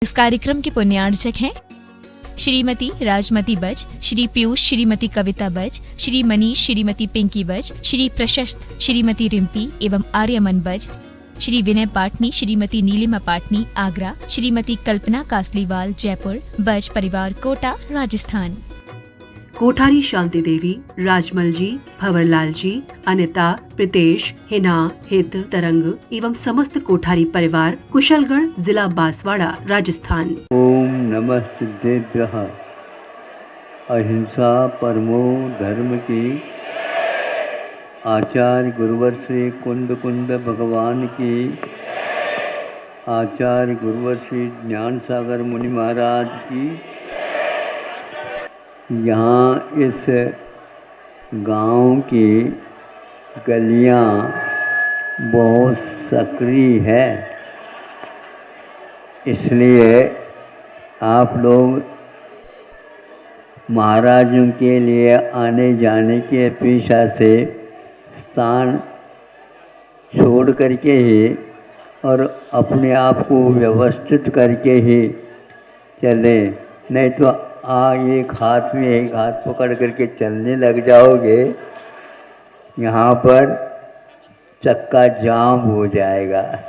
इस कार्यक्रम के पुण्यार्चक हैं श्रीमती राजमती बज, श्री पीयूष श्रीमती कविता बज, श्री मनीष श्रीमती पिंकी बज, श्री प्रशस्त श्रीमती रिम्पी एवं आर्यमन बज, श्री विनय पाटनी श्रीमती नीलिमा पाटनी आगरा, श्रीमती कल्पना कासलीवाल जयपुर, बज परिवार कोटा राजस्थान। कोठारी शांति देवी, राजमल जी, भंवरलाल जी, अनिता, प्रीतेश, हिना, हित, तरंग एवं समस्त कोठारी परिवार, कुशलगढ़, जिला बांसवाड़ा, राजस्थान। ओम नमः सिद्धेभ्यः। अहिंसा परमो धर्म की। आचार्य गुरुवर श्री कुंद कुंद भगवान की। आचार्य गुरुवर श्री ज्ञान सागर मुनि महाराज की। यहाँ इस गांव की गलियाँ बहुत सक्रिय है, इसलिए आप लोग महाराजों के लिए आने जाने की अपेक्षा से स्थान छोड़ करके ही और अपने आप को व्यवस्थित करके ही चलें, नहीं तो एक हाथ में एक हाथ पकड़ करके चलने लग जाओगे, यहाँ पर चक्का जाम हो जाएगा।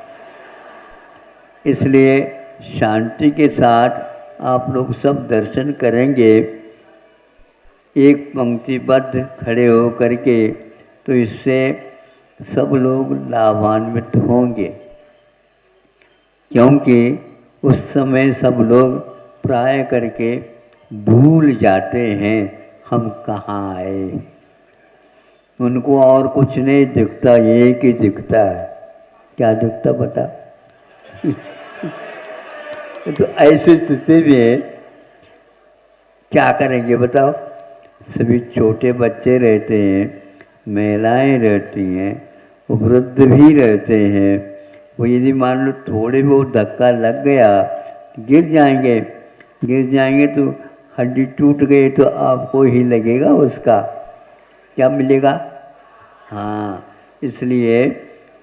इसलिए शांति के साथ आप लोग सब दर्शन करेंगे, एक पंक्तिबद्ध खड़े हो करके, तो इससे सब लोग लाभान्वित होंगे, क्योंकि उस समय सब लोग प्राय करके भूल जाते हैं हम कहाँ आए। उनको और कुछ नहीं दिखता, एक ही दिखता है। क्या दिखता बता? तो ऐसी स्थिति में क्या करेंगे बताओ? सभी छोटे बच्चे रहते हैं, महिलाएं रहती हैं, वृद्ध भी रहते हैं। वो यदि मान लो थोड़े बहुत धक्का लग गया, गिर जाएंगे तो हड्डी टूट गई तो आपको ही लगेगा, उसका क्या मिलेगा? हाँ, इसलिए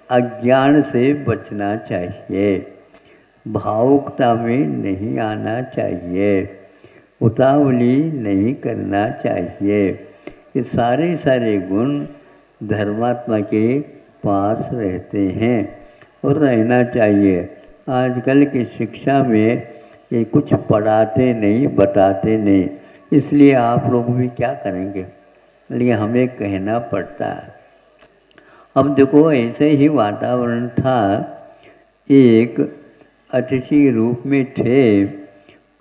अज्ञान से बचना चाहिए, भावुकता में नहीं आना चाहिए, उतावली नहीं करना चाहिए। ये सारे गुण धर्मात्मा के पास रहते हैं और रहना चाहिए। आजकल की शिक्षा में ये कुछ पढ़ाते नहीं, बताते नहीं, इसलिए आप लोग भी क्या करेंगे, इसलिए हमें कहना पड़ता है। अब देखो, ऐसे ही वातावरण था, एक अतिथि रूप में थे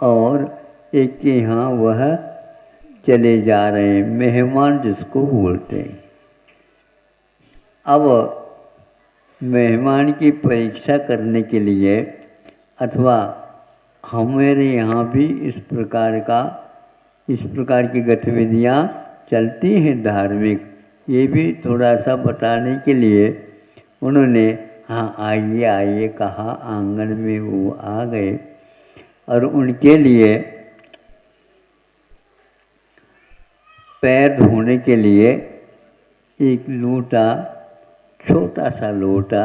और एक के यहाँ वह चले जा रहे हैं, मेहमान जिसको बोलते हैं। अब मेहमान की परीक्षा करने के लिए, अथवा हमारे यहाँ भी इस प्रकार की गतिविधियाँ चलती हैं धार्मिक, ये भी थोड़ा सा बताने के लिए उन्होंने हाँ आइए कहा। आंगन में वो आ गए और उनके लिए पैर धोने के लिए एक लोटा, छोटा सा लोटा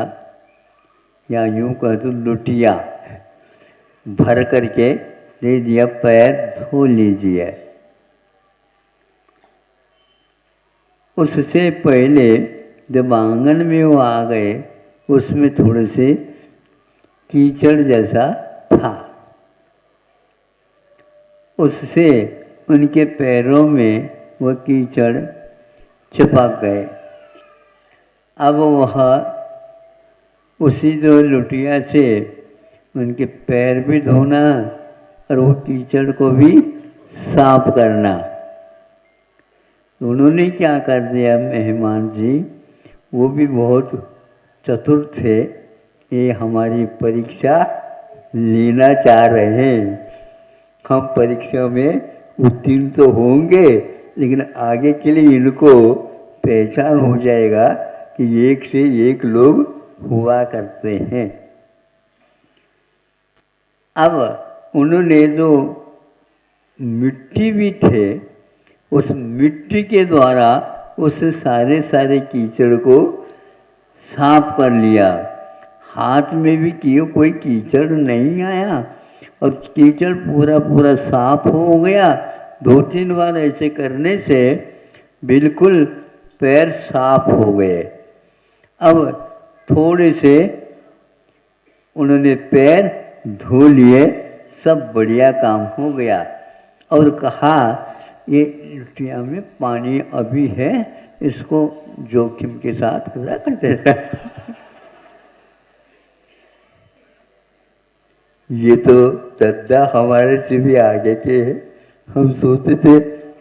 या यूँ कह तो लुटिया भर करके दे दिया, पैर धो लीजिए। उससे पहले जब आंगन में वो आ गए, उसमें थोड़े से कीचड़ जैसा था, उससे उनके पैरों में वो कीचड़ चिपक गए। अब वह उसी जो लुटिया से उनके पैर भी धोना और वो कीचड़ को भी साफ करना। उन्होंने क्या कर दिया मेहमान जी, वो भी बहुत चतुर थे, ये हमारी परीक्षा लेना चाह रहे हैं। हम परीक्षा में उत्तीर्ण तो होंगे, लेकिन आगे के लिए इनको पहचान हो जाएगा कि एक से एक लोग हुआ करते हैं। अब उन्होंने जो मिट्टी भी थे, उस मिट्टी के द्वारा उस सारे कीचड़ को साफ कर लिया। हाथ में भी किए कोई कीचड़ नहीं आया, और कीचड़ पूरा पूरा साफ हो गया। 2-3 बार ऐसे करने से बिल्कुल पैर साफ हो गए। अब थोड़े से उन्होंने पैर धो लिए, सब बढ़िया काम हो गया। और कहा ये लुटिया में पानी अभी है, इसको जोखिम के साथ रख देता। ये तो दद्दा हमारे से भी आगे के है। हम सोचते थे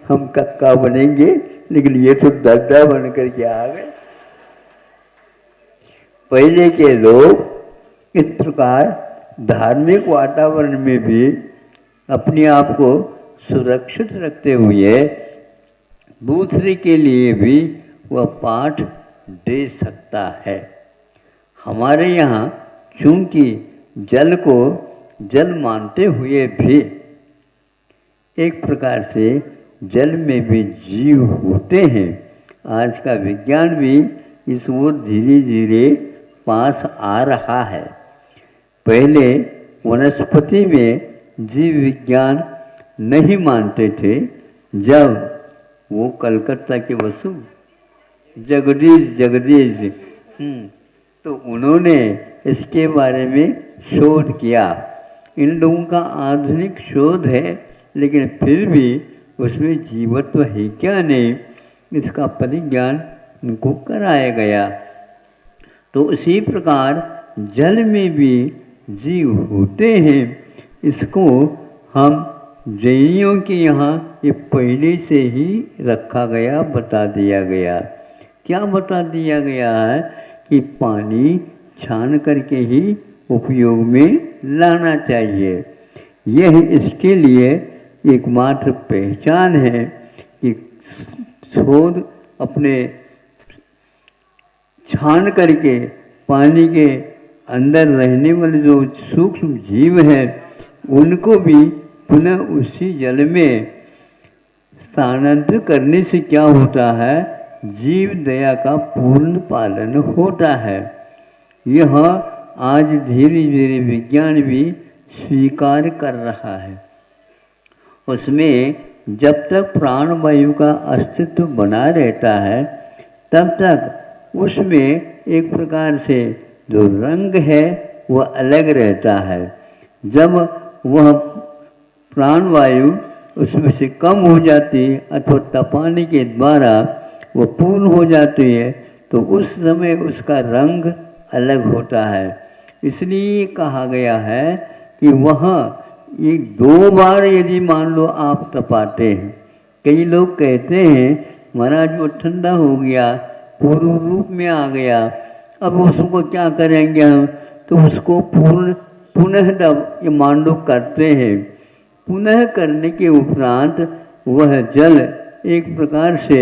हम कक्का बनेंगे, लेकिन ये तो दद्दा बन कर के आ गए। पहले के लोग इस प्रकार धार्मिक वातावरण में भी अपने आप को सुरक्षित रखते हुए दूसरे के लिए भी वह पाठ दे सकता है। हमारे यहाँ चूंकि जल को जल मानते हुए भी एक प्रकार से जल में भी जीव होते हैं। आज का विज्ञान भी इस ओर धीरे धीरे पास आ रहा है। पहले वनस्पति में जीव विज्ञान नहीं मानते थे। जब वो कलकत्ता के वसु जगदीश तो उन्होंने इसके बारे में शोध किया। इन लोगों का आधुनिक शोध है, लेकिन फिर भी उसमें जीवत्व है क्या नहीं, इसका परिज्ञान उनको कराया गया। तो उसी प्रकार जल में भी जीव होते हैं। इसको हम जैनियों के यहाँ ये पहले से ही रखा गया, बता दिया गया। क्या बता दिया गया है कि पानी छान करके ही उपयोग में लाना चाहिए। यह इसके लिए एकमात्र पहचान है कि शोध अपने छान करके पानी के अंदर रहने वाले जो सूक्ष्म जीव हैं उनको भी पुनः उसी जल में स्थानांतरित करने से क्या होता है, जीव दया का पूर्ण पालन होता है। यह आज धीरे धीरे विज्ञान भी स्वीकार कर रहा है। उसमें जब तक प्राणवायु का अस्तित्व बना रहता है तब तक उसमें एक प्रकार से जो रंग है वह अलग रहता है। जब वह प्राणवायु उसमें से कम हो जाती है अथवा तपाने के द्वारा वो पूर्ण हो जाती है तो उस समय उसका रंग अलग होता है। इसलिए कहा गया है कि वह ये 2 बार यदि मान लो आप तपाते हैं, कई लोग कहते हैं महाराज वो ठंडा हो गया, पूर्ण रूप में आ गया, अब उसको क्या करेंगे हम, तो उसको पुनः ये मान लो करते हैं। पुनः करने के उपरांत वह जल एक प्रकार से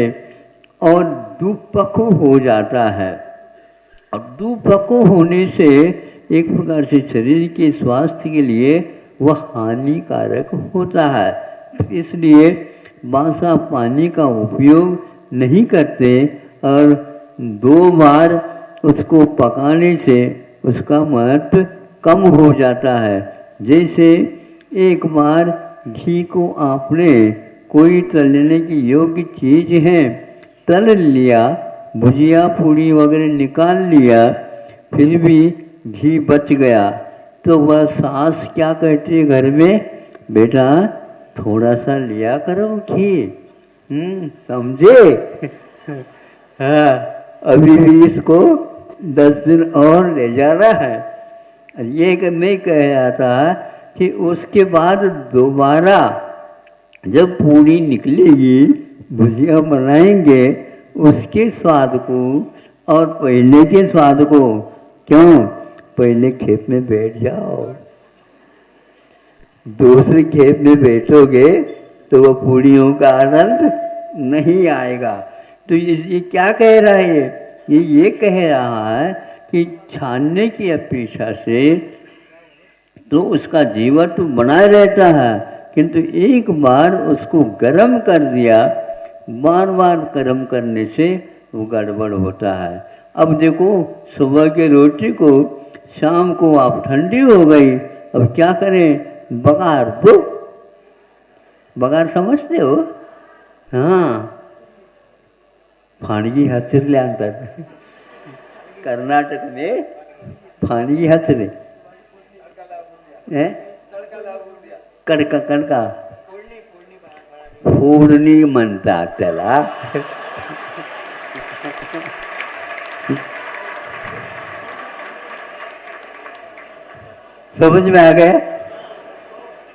और दुपको हो जाता है। और दुपको होने से एक प्रकार से शरीर के स्वास्थ्य के लिए वह हानिकारक होता है। इसलिए बासा पानी का उपयोग नहीं करते और 2 बार उसको पकाने से उसका महत्व कम हो जाता है। जैसे एक बार घी को आपने कोई तलने की योग्य चीज है तल लिया, भुजिया पूड़ी वगैरह निकाल लिया, फिर भी घी बच गया तो वह सास क्या कहती है घर में, बेटा थोड़ा सा लिया करो घी, समझे। हाँ, अभी भी इसको 10 दिन और ले जाना है। ये मैं कह रहा था कि उसके बाद दोबारा जब पूड़ी निकलेगी, भुजिया बनाएंगे, उसके स्वाद को और पहले के स्वाद को, क्यों, पहले खेत में बैठ जाओ, दूसरे खेत में बैठोगे तो वह पूड़ियों का आनंद नहीं आएगा। तो ये क्या कह रहा है, ये कह रहा है कि छानने की अपेक्षा से तो उसका जीवत्व बना रहता है, किंतु एक बार उसको गर्म कर दिया, बार बार गर्म करने से वो गड़बड़ होता है। अब देखो सुबह के रोटी को शाम को आप ठंडी हो गई, अब क्या करें, बघार दो। बघार समजते हो? हां, फाणगी हचरले आणतात कर्नाटक में, फाणगी हचरे कडका कडका फोडणी म्हणतात त्याला। समझ में आ गया?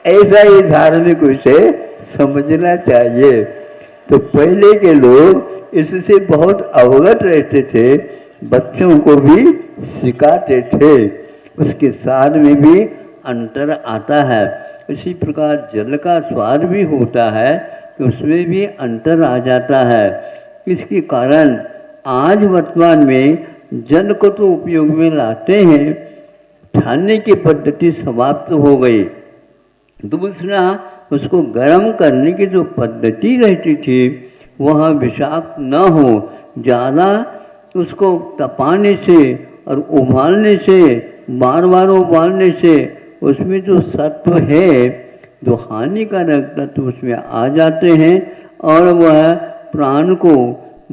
ऐसा ही धार्मिक विषय समझना चाहिए। तो पहले के लोग इससे बहुत अवगत रहते थे, बच्चों को भी सिखाते थे, उसके स्वाद में भी अंतर आता है। इसी प्रकार जल का स्वाद भी होता है कि उसमें भी अंतर आ जाता है। इसके कारण आज वर्तमान में जल को तो उपयोग में लाते हैं, छानने की पद्धति समाप्त हो गई। दूसरा, उसको गर्म करने की जो पद्धति रहती थी वह विषाक्त न हो, ज़्यादा उसको तपाने से और उबालने से, बार बार उबालने से उसमें जो सत्व है, जो हानिकारक तत्व उसमें आ जाते हैं और वह प्राण को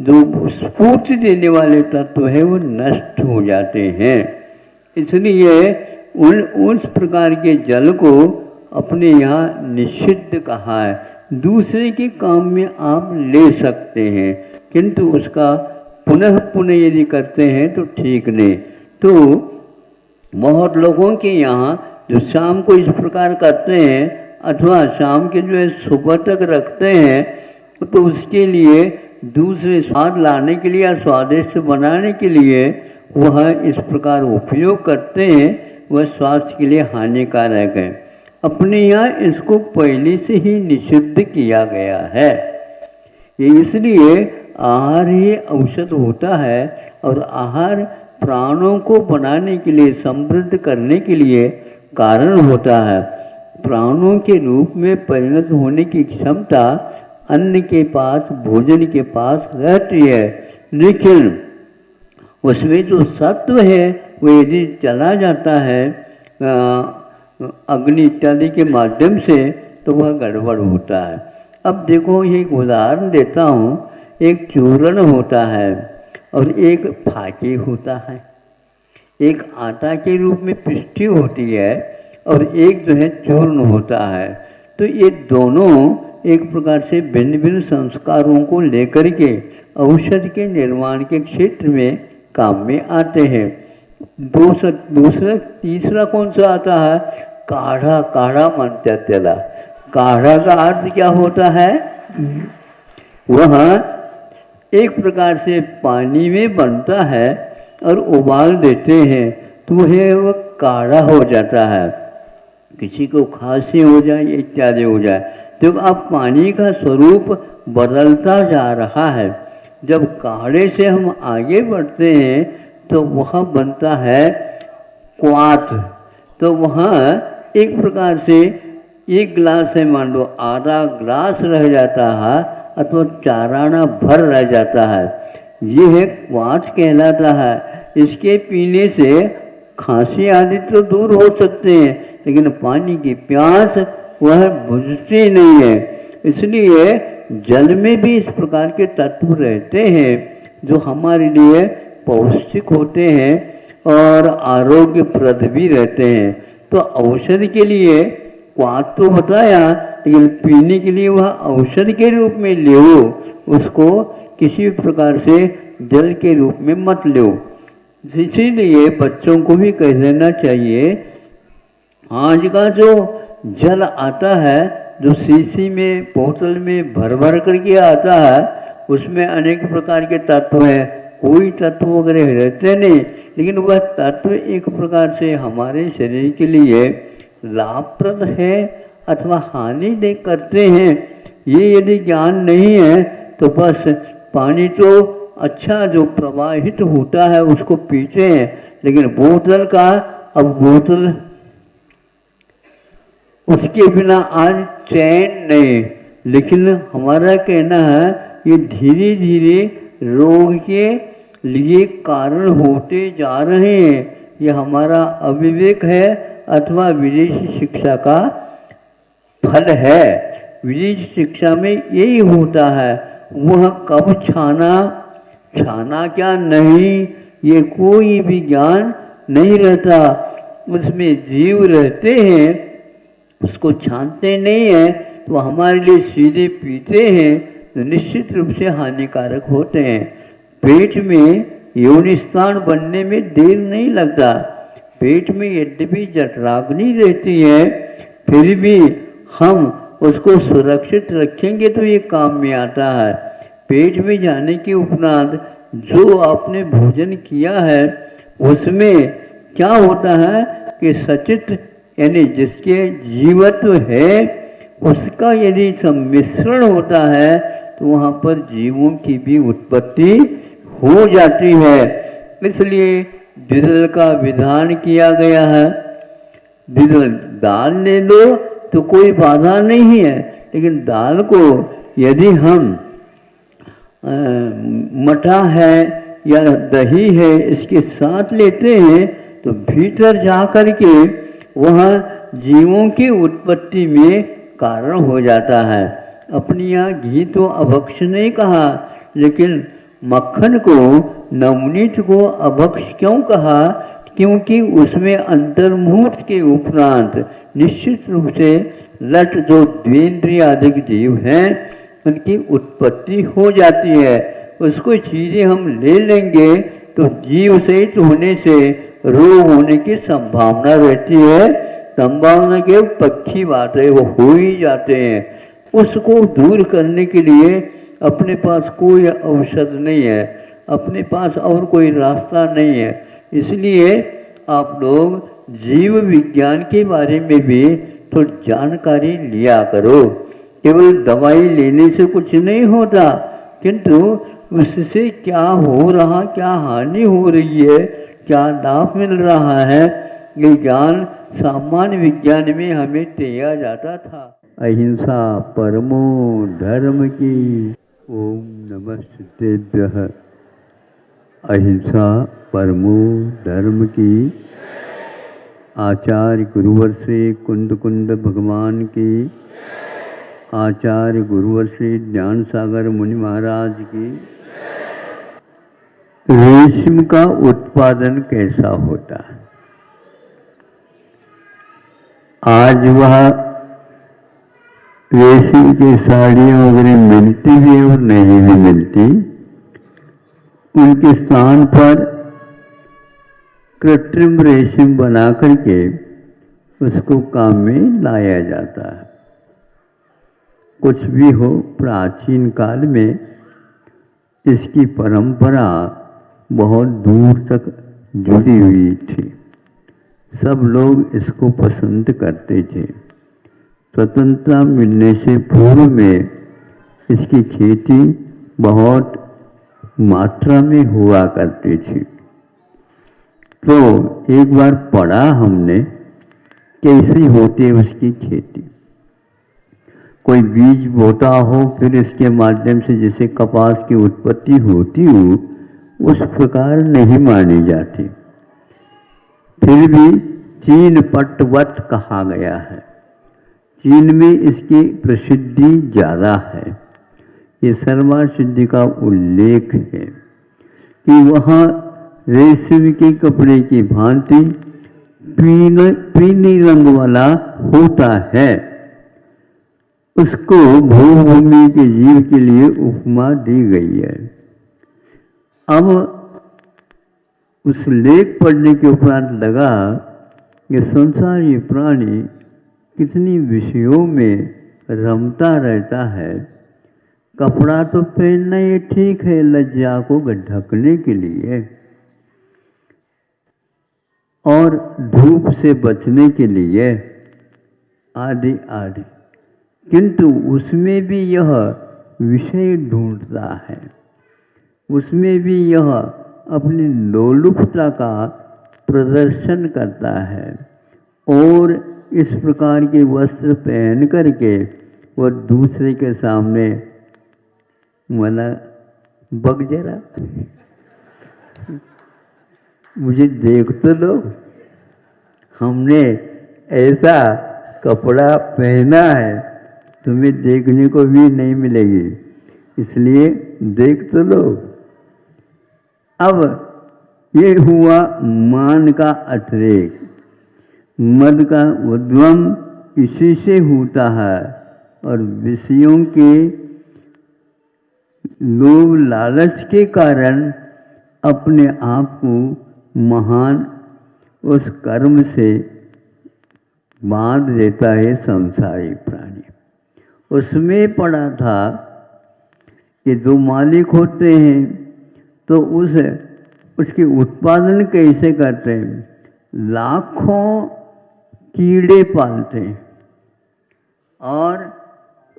जो स्फूर्ति देने वाले तत्व है वो नष्ट हो जाते हैं। इसलिए उस प्रकार के जल को अपने यहाँ निषिद्ध कहा है। दूसरे के काम में आप ले सकते हैं, किंतु उसका पुनः पुनः यदि करते हैं तो ठीक नहीं। तो बहुत लोगों के यहाँ जो शाम को इस प्रकार करते हैं अथवा शाम के जो है सुबह तक रखते हैं, तो उसके लिए दूसरे स्वाद लाने के लिए या स्वादिष्ट बनाने के लिए वह इस प्रकार उपयोग करते हैं, वह स्वास्थ्य के लिए हानिकारक है। अपने यहाँ इसको पहले से ही निषिद्ध किया गया है। ये इसलिए आहार ही औषध होता है और आहार प्राणों को बनाने के लिए, समृद्ध करने के लिए कारण होता है। प्राणों के रूप में परिणत होने की क्षमता अन्न के पास, भोजन के पास रहती है, लेकिन उसमें जो सत्व है वो यदि चला जाता है अग्नि इत्यादि के माध्यम से तो वह गड़बड़ होता है। अब देखो, ये एक उदाहरण देता हूँ। एक चूर्ण होता है और एक फाके होता है। एक आटा के रूप में पिष्ठी होती है और एक जो है चूर्ण होता है। तो ये दोनों एक प्रकार से भिन्न भिन्न संस्कारों को लेकर के औषध के निर्माण के क्षेत्र में काम में आते हैं। दूसरा तीसरा कौन सा आता है? काढ़ा। काढ़ा मानते हैं त्याला। काढ़ा का अर्थ क्या होता है? वह एक प्रकार से पानी में बनता है और उबाल देते हैं तो वह काढ़ा हो जाता है। किसी को खांसी हो जाए इत्यादि हो जाए तो अब पानी का स्वरूप बदलता जा रहा है। जब काढ़े से हम आगे बढ़ते हैं तो वह बनता है क्वाथ। तो वहाँ एक प्रकार से एक गिलास है, मान लो आधा गिलास रह जाता है अथवा चाराना भर रह जाता है, ये है क्वाथ कहलाता है। इसके पीने से खांसी आदि तो दूर हो सकते हैं, लेकिन पानी की प्यास वह बुझती नहीं है। इसलिए जल में भी इस प्रकार के तत्व रहते हैं जो हमारे लिए पौष्टिक होते हैं और आरोग्यप्रद भी रहते हैं। तो औषधि के लिए क्वाथ तो बताया, लेकिन पीने के लिए वह औषधि के रूप में लो, उसको किसी प्रकार से जल के रूप में मत लो। इसीलिए बच्चों को भी कह देना चाहिए, आज का जो जल आता है जो शीशी में, बोतल में भर भर करके आता है, उसमें अनेक प्रकार के तत्व हैं। कोई तत्व वगैरह रहते नहीं, लेकिन वह तत्व एक प्रकार से हमारे शरीर के लिए लाभप्रद है अथवा हानि दे करते हैं। ये यदि ज्ञान नहीं है तो बस पानी तो अच्छा जो प्रवाहित होता है उसको पीते हैं, लेकिन बोतल का, अब बोतल उसके बिना आज चैन नहीं। लेकिन हमारा कहना है ये धीरे धीरे रोग के लिए कारण होते जा रहे हैं। ये हमारा अविवेक है अथवा विदेशी शिक्षा का फल है। विदेश शिक्षा में यही होता है। वह कब छाना क्या नहीं, ये कोई भी ज्ञान नहीं रहता। उसमें जीव रहते हैं, उसको छानते नहीं हैं, तो हमारे लिए सीधे पीते हैं तो निश्चित रूप से हानिकारक होते हैं। पेट में योनिस्थान बनने में देर नहीं लगता। पेट में यद्यपि जठराग्नि रहती है, फिर भी हम उसको सुरक्षित रखेंगे तो ये काम में आता है। पेट में जाने के उपरांत जो आपने भोजन किया है उसमें क्या होता है कि सचित यानी जिसके जीवत्व है उसका यदि सम्मिश्रण होता है तो वहाँ पर जीवों की भी उत्पत्ति हो जाती है। इसलिए द्विदल का विधान किया गया है। द्विदल दाल ले लो तो कोई बाधा नहीं है, लेकिन दाल को यदि हम मठा है या दही है इसके साथ लेते हैं तो भीतर जा कर के वह जीवों की उत्पत्ति में कारण हो जाता है। अपनी यहाँ घी तो अभक्ष नहीं कहा, लेकिन मक्खन को नवनीत को अभक्ष क्यों कहा? क्योंकि उसमें अंतर्मुहूर्त के उपरांत निश्चित रूप से लट जो द्वेंद्रियादिक जीव हैं उनकी उत्पत्ति हो जाती है। उसको चीज़ें हम ले लेंगे तो जीव सहित होने से रोग होने की संभावना रहती है। संभावना के पक्षी बात है, वो हो ही जाते हैं। उसको दूर करने के लिए अपने पास कोई औषध नहीं है, अपने पास और कोई रास्ता नहीं है। इसलिए आप लोग जीव विज्ञान के बारे में भी तो जानकारी लिया करो। केवल दवाई लेने से कुछ नहीं होता, किंतु उससे क्या हो रहा, क्या हानि हो रही है, क्या लाभ मिल रहा है, ये ज्ञान सामान्य विज्ञान में हमें दिया जाता था। अहिंसा परमो धर्म की। ओम नमः सिद्धेभ्यः। अहिंसा परमो धर्म की। आचार्य गुरुवर श्री कुंद कुंद भगवान की। आचार्य गुरुवर श्री ज्ञान सागर मुनि महाराज की। रेशम का उत्पादन कैसा होता है? आज वह रेशम की साड़ियाँ वगैरह मिलती भी और नहीं भी मिलती। उनके स्थान पर कृत्रिम रेशम बना करके उसको काम में लाया जाता है। कुछ भी हो, प्राचीन काल में इसकी परंपरा बहुत दूर तक जुड़ी हुई थी। सब लोग इसको पसंद करते थे। स्वतंत्रता मिलने से पूर्व में इसकी खेती बहुत मात्रा में हुआ करती थी। तो एक बार पढ़ा हमने कैसी होती है उसकी खेती। कोई बीज बोता हो, फिर इसके माध्यम से जैसे कपास की उत्पत्ति होती हो, उस प्रकार नहीं मानी जाती। फिर भी चीन पटवत कहा गया है। चीन में इसकी प्रसिद्धि ज़्यादा है। ये सर्वा सिद्धि का उल्लेख है कि वहाँ रेशम के कपड़े की भांति पीली रंग वाला होता है। उसको भूभूमि के जीव के लिए उपमा दी गई है। अब उस लेख पढ़ने के उपरांत लगा कि संसारी प्राणी कितनी विषयों में रमता रहता है। कपड़ा तो पहनना ये ठीक है लज्जा को ढकने के लिए और धूप से बचने के लिए आदि आदि, किंतु उसमें भी यह विषय ढूंढता है। उसमें भी यह अपनी लोलुपता का प्रदर्शन करता है और इस प्रकार के वस्त्र पहन करके वह दूसरे के सामने मना बग जरा मुझे देख तो लो, हमने ऐसा कपड़ा पहना है तुम्हें देखने को भी नहीं मिलेगी, इसलिए देख तो लो। अब ये हुआ मान का अतिरेक। मद का उद्गम इसी से होता है और विषयों के लोभ लालच के कारण अपने आप को महान उस कर्म से बांध देता है संसारी प्राणी। उसमें पड़ा था कि जो मालिक होते हैं तो उसके उत्पादन कैसे करते हैं, लाखों कीड़े पालते हैं और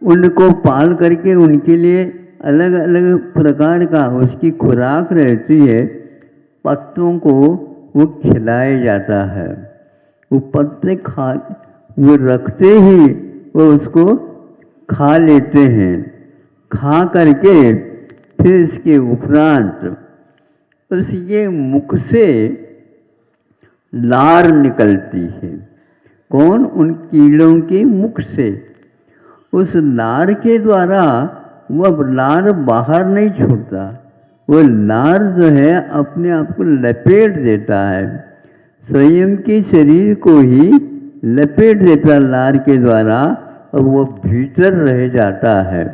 उनको पाल करके उनके लिए अलग अलग प्रकार का उसकी खुराक रहती है। पत्तों को वो खिलाया जाता है, वो पत्ते वो रखते ही वो उसको खा लेते हैं। खा करके फिर इसके उपरांत उसके मुख से लार निकलती है। कौन? उन कीड़ों के मुख से। उस लार के द्वारा वह लार बाहर नहीं छोड़ता, वो लार जो है अपने आप को लपेट देता है, स्वयं के शरीर को ही लपेट देता लार के द्वारा और वो भीतर रह जाता है।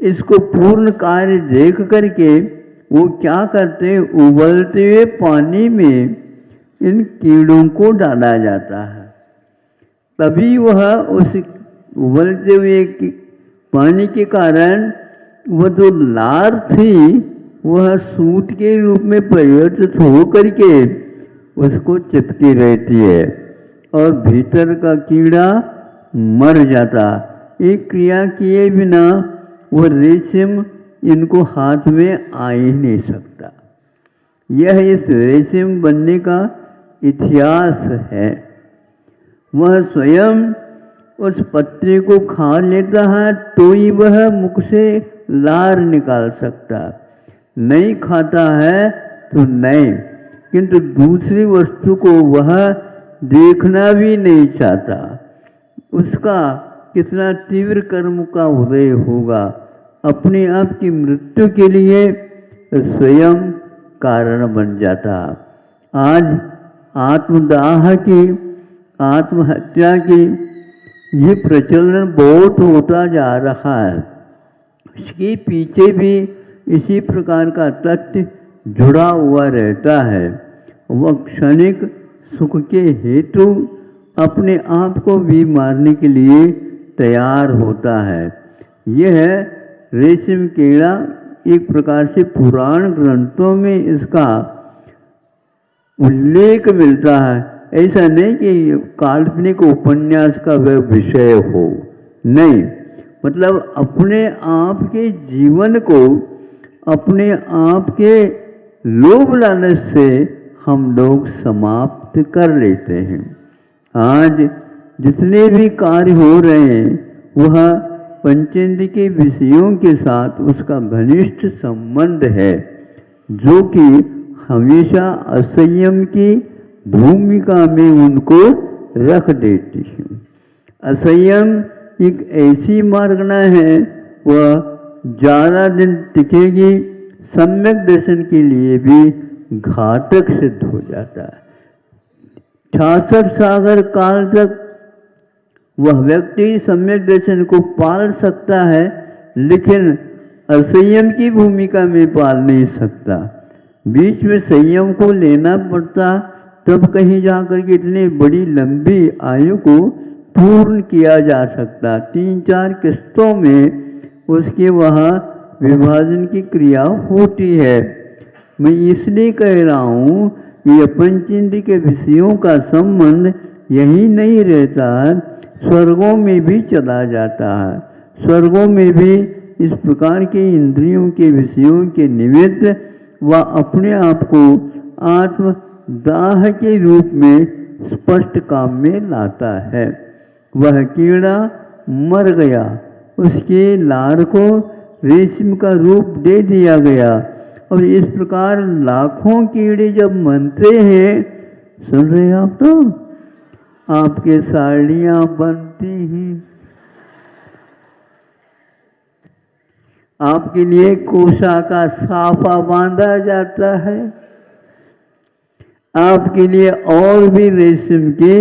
इसको पूर्ण कार्य देख करके वो क्या करते हैं, उबलते हुए पानी में इन कीड़ों को डाला जाता है। तभी वह उस उबलते हुए पानी के कारण वह जो लार थी वह सूत के रूप में परिवर्तित हो करके उसको चिपकी रहती है और भीतर का कीड़ा मर जाता। एक क्रिया किए बिना वो रेशम इनको हाथ में आ ही नहीं सकता। यह इस रेशम बनने का इतिहास है। वह स्वयं उस पत्ते को खा लेता है तो ही वह मुख से लार निकाल सकता, नहीं खाता है तो नहीं। किंतु दूसरी वस्तु को वह देखना भी नहीं चाहता। उसका कितना तीव्र कर्म का उदय होगा, अपने आप की मृत्यु के लिए स्वयं कारण बन जाता। आज आत्मदाह की, आत्महत्या की ये प्रचलन बहुत होता जा रहा है। इसके पीछे भी इसी प्रकार का तथ्य जुड़ा हुआ रहता है। वह क्षणिक सुख के हेतु अपने आप को भी मारने के लिए तैयार होता है। यह रेशम कीड़ा एक प्रकार से पुराण ग्रंथों में इसका उल्लेख मिलता है। ऐसा नहीं कि काल्पनिक उपन्यास का वह विषय हो, नहीं, मतलब अपने आप के जीवन को अपने आप के लोभ लालच से हम लोग समाप्त कर लेते हैं। आज जितने भी कार्य हो रहे हैं वह पंचेंद्र के विषयों के साथ उसका घनिष्ठ संबंध है, जो कि हमेशा असंयम की भूमिका में उनको रख देती है। असंयम एक ऐसी मार्गना है वह ज़्यादा दिन टिकेगी, सम्यक दर्शन के लिए भी घातक सिद्ध हो जाता है। 66 सागर काल तक वह व्यक्ति सम्यक दर्शन को पाल सकता है, लेकिन असंयम की भूमिका में पाल नहीं सकता। बीच में संयम को लेना पड़ता, तब कहीं जाकर के इतनी बड़ी लंबी आयु को पूर्ण किया जा सकता। 3-4 किस्तों में उसके वहाँ विभाजन की क्रिया होती है। मैं इसलिए कह रहा हूँ कि पंचेंद्र के विषयों का संबंध यही नहीं रहता, स्वर्गों में भी चला जाता है। स्वर्गों में भी इस प्रकार के इंद्रियों के विषयों के निमित्त वह अपने आप को आत्मदाह के रूप में स्पष्ट काम में लाता है। वह कीड़ा मर गया, उसके लार को रेशम का रूप दे दिया गया और इस प्रकार लाखों कीड़े जब बनते हैं, सुन रहे हैं आप, तो आपके साड़ियाँ बनती हैं, आपके लिए कोसा का साफा बांधा जाता है, आपके लिए और भी रेशम के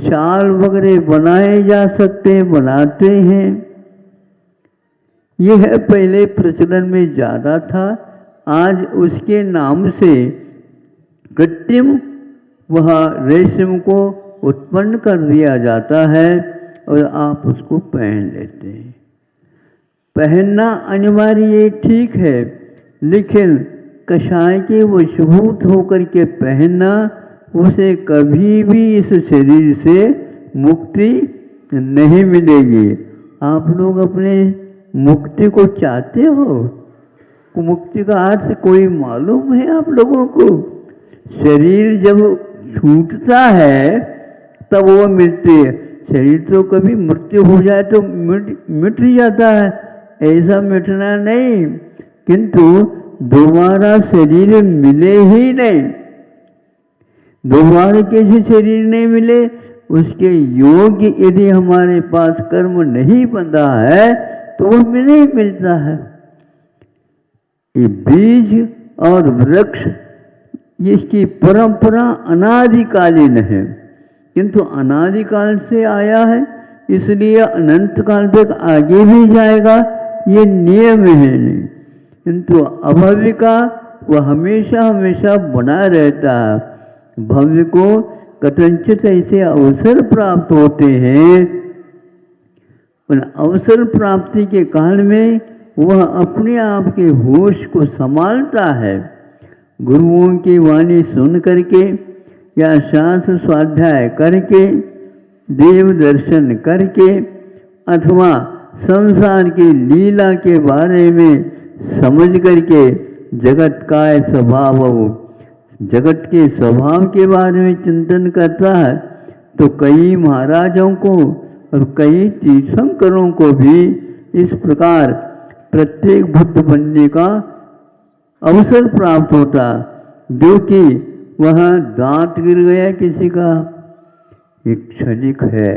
शाल वगैरह बनाए जा सकते हैं, बनाते हैं। यह पहले प्रचलन में ज़्यादा था, आज उसके नाम से कृत्रिम वह रेशम को उत्पन्न कर दिया जाता है और आप उसको पहन लेते हैं। पहनना अनिवार्य ठीक है, लेकिन कषाय के वशीभूत होकर के पहनना, उसे कभी भी इस शरीर से मुक्ति नहीं मिलेगी। आप लोग अपने मुक्ति को चाहते हो? मुक्ति का अर्थ कोई मालूम है आप लोगों को? शरीर जब छूटता है तब वो मिलती है। शरीर तो कभी मृत्यु हो जाए तो मिट ही जाता है, ऐसा मिटना नहीं, किंतु दोबारा शरीर मिले ही नहीं। दोबारा कैसे शरीर नहीं मिले? उसके योग्य यदि हमारे पास कर्म नहीं बंधा है तो वो नहीं मिलता है। ये बीज और वृक्ष इसकी परंपरा अनादिकालीन है, किंतु अनादिकाल से आया है इसलिए अनंत काल तक आगे भी जाएगा, ये नियम है नहीं। किंतु अभव्य का वह हमेशा हमेशा बना रहता है। भव्य को कथनचित ऐसे अवसर प्राप्त होते हैं, उन अवसर प्राप्ति के काल में वह अपने आप के होश को संभालता है। गुरुओं की वाणी सुन करके या शास्त्र स्वाध्याय करके, देव दर्शन करके, अथवा संसार की लीला के बारे में समझ करके जगत का स्वभाव, जगत के स्वभाव के बारे में चिंतन करता है, तो कई महाराजों को और कई तीर्थंकरों को भी इस प्रकार प्रत्येक बुद्ध बनने का अवसर प्राप्त होता, जो कि वह दांत गिर गया किसी का, एक क्षणिक है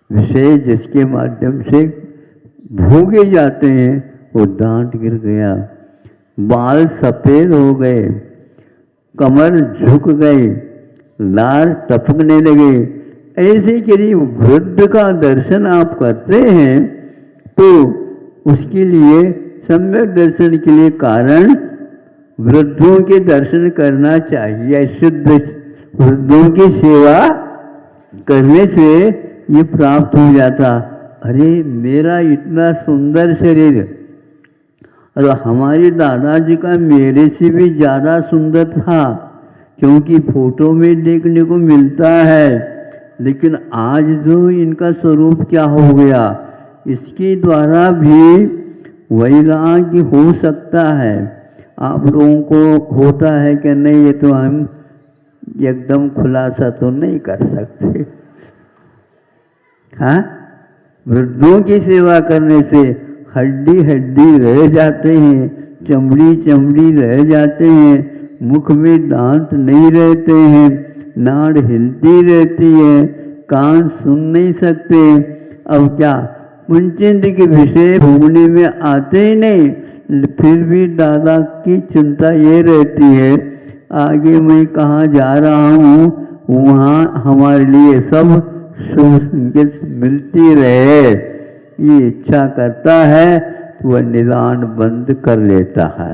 विषय जिसके माध्यम से भोगे जाते हैं, वो दांत गिर गया, बाल सफ़ेद हो गए, कमर झुक गई, लार टपकने लगे। ऐसे यदि वृद्ध का दर्शन आप करते हैं तो उसके लिए सम्यक दर्शन के लिए कारण वृद्धों के दर्शन करना चाहिए। शुद्ध वृद्धों की सेवा करने से ये प्राप्त हो जाता। अरे मेरा इतना सुंदर शरीर, और हमारे दादाजी का मेरे से भी ज़्यादा सुंदर था, क्योंकि फोटो में देखने को मिलता है, लेकिन आज जो इनका स्वरूप क्या हो गया, इसके द्वारा भी वैराग्य हो सकता है। आप लोगों को होता है कि नहीं, ये तो हम एकदम खुलासा तो नहीं कर सकते। हाँ, वृद्धों की सेवा करने से हड्डी हड्डी रह जाते हैं, चमड़ी चमड़ी रह जाते हैं, मुख में दांत नहीं रहते हैं, नाड़ हिलती रहती है, कान सुन नहीं सकते। अब क्या पंचेंद्र के विषय भोगने में आते ही नहीं, फिर भी दादा की चिंता ये रहती है आगे मैं कहाँ जा रहा हूँ, वहाँ हमारे लिए सब शुभ संकेत मिलती रहे, ये इच्छा करता है तो वह निदान बंद कर लेता है।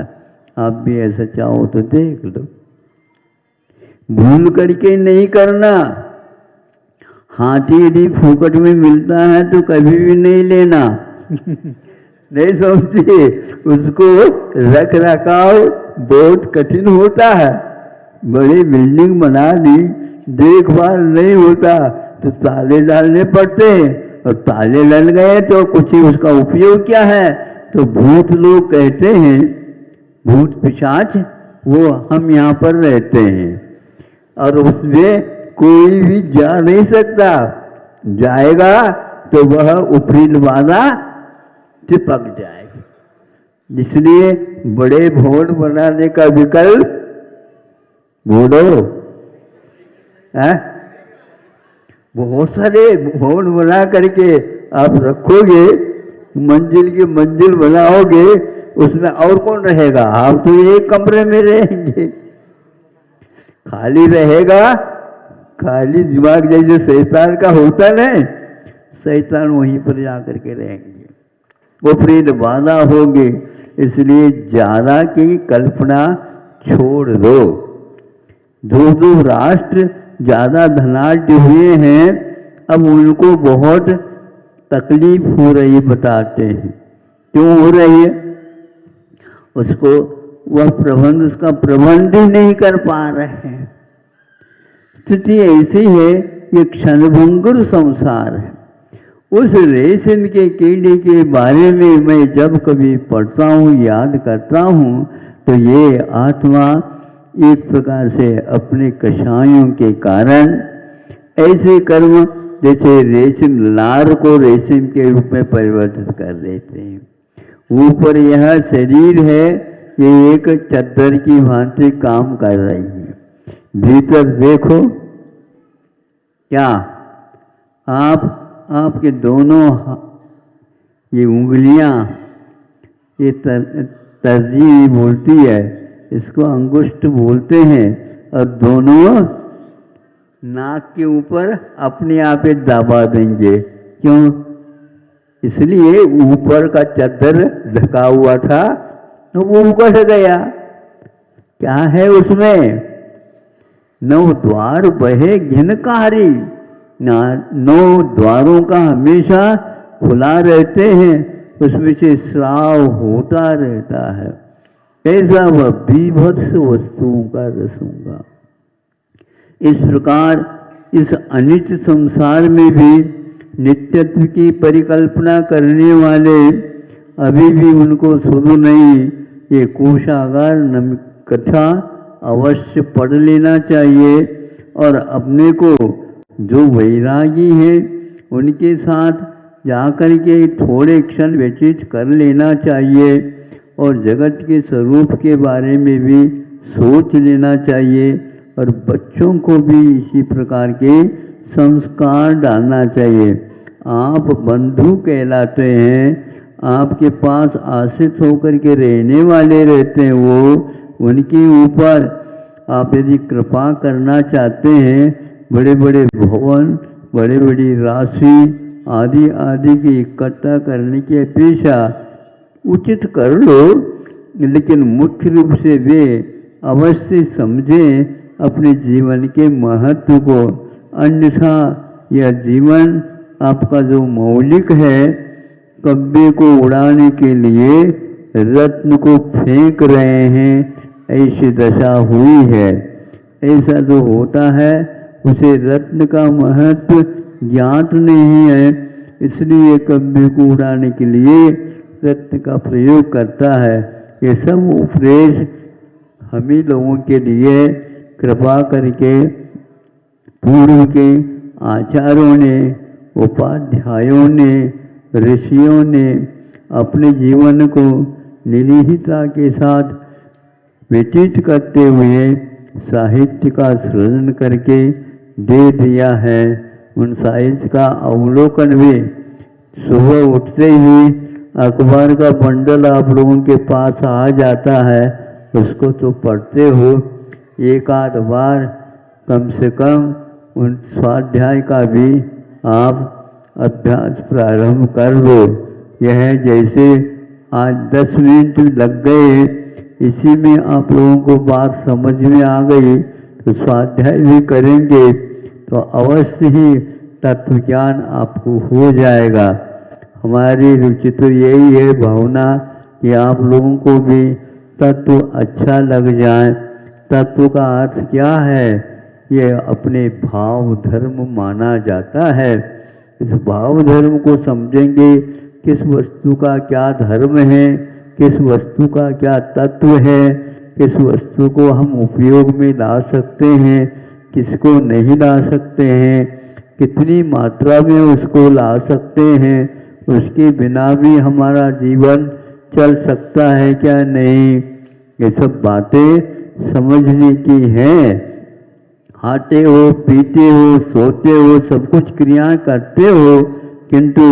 आप भी ऐसा चाहो तो देख लो, भूल करके नहीं करना। हाथी यदि फूकट में मिलता है तो कभी भी नहीं लेना। नहीं समझते, उसको रख रखाव बहुत कठिन होता है। बड़ी बिल्डिंग बना ली, देखभाल नहीं होता तो ताले डालने पड़ते हैं, और ताले लग गए तो कुछ ही उसका उपयोग क्या है। तो भूत लोग कहते हैं, भूत पिशाच, वो हम यहाँ पर रहते हैं और उसमें कोई भी जा नहीं सकता, जाएगा तो वह ऊपरी वादा चिपक जाएगी। इसलिए बड़े भवन बनाने का विकल्प बोलो है। बहुत सारे भवन बना करके आप रखोगे, मंजिल की मंजिल बनाओगे, उसमें और कौन रहेगा? आप तो एक कमरे में रहेंगे, खाली रहेगा, खाली दिमाग जैसे शैतान का होता ना, शैतान वहीं पर जाकर के रहेंगे, वो फिर बाधा होंगे। इसलिए ज्यादा की कल्पना छोड़ दो। दो राष्ट्र ज्यादा धनाढ्य हुए हैं, अब उनको बहुत तकलीफ हो रही बताते हैं। क्यों हो रही है? उसको वह प्रबंध, उसका प्रबंध ही नहीं कर पा रहे हैं। स्थिति ऐसी है, ये क्षणभंगुर संसार है। उस रेशम के कीड़े के बारे में मैं जब कभी पढ़ता हूँ, याद करता हूँ, तो ये आत्मा एक प्रकार से अपने कषायों के कारण ऐसे कर्म, जैसे रेशम लार को रेशम के रूप में परिवर्तित कर देते हैं। ऊपर यह शरीर है, ये एक चद्दर की भांति काम कर रही है। भीतर देखो क्या आपके दोनों ये उंगलियां, ये तर्जी बोलती है, इसको अंगुष्ठ बोलते हैं, और दोनों नाक के ऊपर अपने आप ही दबा देंगे। क्यों? इसलिए ऊपर का चद्दर ढका हुआ था तो वो उकड़ गया। क्या है उसमें? 9 द्वार बहे घिनकारी, 9 द्वारों का हमेशा खुला रहते हैं, उसमें से श्राव होता रहता है। ऐसा वह बीभत्स वस्तुओं का रसूंगा। इस प्रकार इस अनित संसार में भी नित्यत्व की परिकल्पना करने वाले अभी भी उनको सुध नहीं। ये कोशागार कथा अवश्य पढ़ लेना चाहिए और अपने को जो वैरागी हैं उनके साथ जाकर के थोड़े क्षण व्यतीत कर लेना चाहिए और जगत के स्वरूप के बारे में भी सोच लेना चाहिए और बच्चों को भी इसी प्रकार के संस्कार डालना चाहिए। आप बंधु कहलाते हैं, आपके पास आश्रित होकर के रहने वाले रहते हैं, वो उनके ऊपर आप यदि कृपा करना चाहते हैं, बड़े बड़े भवन, बड़ी बड़ी राशि आदि आदि की इकट्ठा करने की अपेक्षा उचित कर लो, लेकिन मुख्य रूप से वे अवश्य समझें अपने जीवन के महत्व को। अन्यथा यह जीवन आपका जो मौलिक है, कब्बे को उड़ाने के लिए रत्न को फेंक रहे हैं, ऐसी दशा हुई है। ऐसा जो होता है उसे रत्न का महत्व ज्ञात नहीं है, इसलिए कब्बे को उड़ाने के लिए रत्न का प्रयोग करता है। ये सब उपदेश हम ही लोगों के लिए कृपा करके पूर्व के आचार्यों ने, उपाध्यायों ने, ऋषियों ने अपने जीवन को निरीहता के साथ व्यतीत करते हुए साहित्य का सृजन करके दे दिया है। उन साहित्य का अवलोकन भी सुबह उठते ही अखबार का बंडल आप लोगों के पास आ जाता है, उसको तो पढ़ते हो, एक आध बार कम से कम उन स्वाध्याय का भी आप अभ्यास प्रारंभ कर लो। यह जैसे आज 10 मिनट लग गए, इसी में आप लोगों को बात समझ में आ गई, तो स्वाध्याय भी करेंगे तो अवश्य ही तत्व ज्ञान आपको हो जाएगा। हमारी रुचि तो यही है, भावना कि आप लोगों को भी तत्व अच्छा लग जाए। तत्व का अर्थ क्या है? ये अपने भाव धर्म माना जाता है। इस भाव धर्म को समझेंगे, किस वस्तु का क्या धर्म है, किस वस्तु का क्या तत्व है, किस वस्तु को हम उपयोग में ला सकते हैं, किसको नहीं ला सकते हैं, कितनी मात्रा में उसको ला सकते हैं, उसके बिना भी हमारा जीवन चल सकता है क्या नहीं, ये सब बातें समझने की हैं। खाते हो, पीते हो, सोते हो, सब कुछ क्रियाएं करते हो, किंतु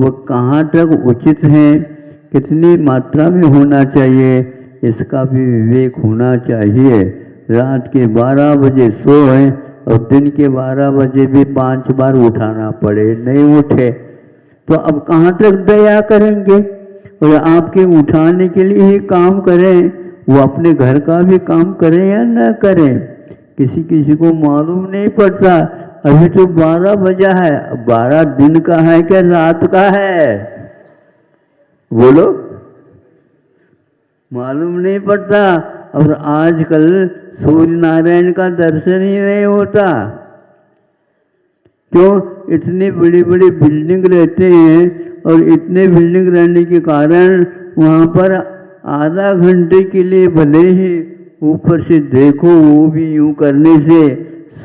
वो कहाँ तक उचित है, कितनी मात्रा में होना चाहिए, इसका भी विवेक होना चाहिए। रात के 12 बजे सोए और दिन के 12 बजे भी 5 बार उठाना पड़े, नहीं उठे तो अब कहाँ तक दया करेंगे। और आपके उठाने के लिए ही काम करें, वो अपने घर का भी काम करें या न करें, किसी किसी को मालूम नहीं पड़ता। अभी तो 12 बजा है, 12 दिन का है क्या रात का है, बोलो, मालूम नहीं पड़ता। और आजकल सूर्य नारायण का दर्शन ही नहीं होता। क्यों? इतनी बड़ी बड़ी बिल्डिंग रहते हैं और इतने बिल्डिंग रहने के कारण वहाँ पर आधा घंटे के लिए भले ही ऊपर से देखो, वो भी यूं करने से